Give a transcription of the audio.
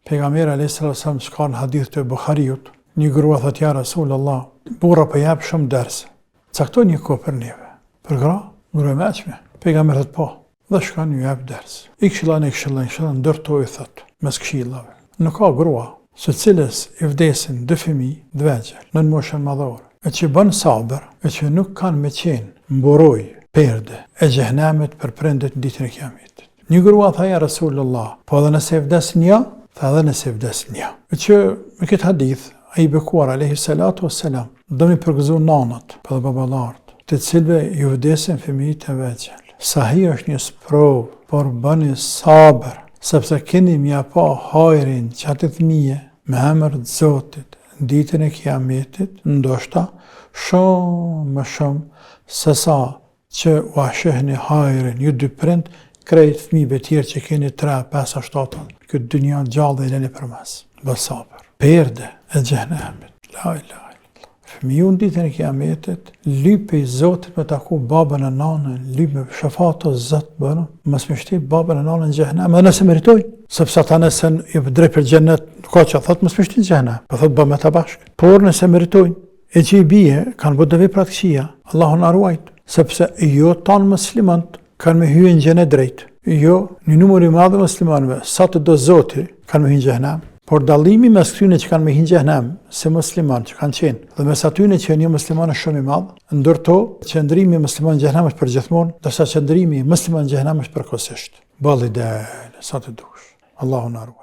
Pejgamberi alayhis salam ka në hadith të Buhariut, një grua thot ja Rasulullah, burra po jap shumë ders. Caktoj një kohë për neve. Për gra, grua mëçme. Pejgamberi thot po, dhe shkon ju jap ders. I këshillon, ndërtoi thot, mes këshillave. Nuk ka grua së cilës i vdesin 2 fëmijë të vegjël në moshën madhore, e që bën sabër, e që nuk kanë me qenë mburoj perde e xhehenamit për prendet në ditën e Kiametit. Një grua tha ja Rasulullah, po edhe nëse vdes një, tha edhe nëse vdes një. E që me këtë hadith, ai bekuar alayhi salatu wassalam, do mi përgëzu nanat, për dhe babalart, të cilve ju vdesin fëmijët e vegjël. Sahi është një sprovë, por bëni sabër, sepse keni mja pa hajrin që atë fëmije me emër të Zotit në ditën e Kiametit, ndoshta shumë më shumë se sa që u ashehni hajrin ju 2 prind krejt fëmijëve tjerë që keni 3, 5, 7, këtë dynja gjallë dhe i leni përmes. Bë sabër. Perde e xhehenamit. La ilaha illallah. Fëmiju në ditën e Kiametit, lype i Zotit me taku babën e nanën, lype me shafato Zot bënë, mos me shtit babën e nanën në xhehenem, edhe nëse meritojnë, sepse ata nëse i drejt për xhenet, ka që thot mos me shtit në xhehenem, po thot bëmë ta bashkë. Por nëse meritojnë, e që i bie kanë bërë vepra të këqija, Allahu na ruajt, sepse jo tanë muslimanët kanë me hyrë në xhenet drejt. Jo, një numër i madh muslimanëve, sa të do Zoti, kanë me hyrë në xhehenem. Por dallimi mes këtyre që kanë me hyrë në xhehenem, se muslimanë që kanë qenë, dhe mes atyre që një musliman është shumë i madh, ndërto qëndrimi i muslimanit në xhehenem është përgjithmonë, ndërsa qëndrimi i muslimanit në xhehenem është përkohësisht. Balli del, sa të dush. Allahu na ruaj.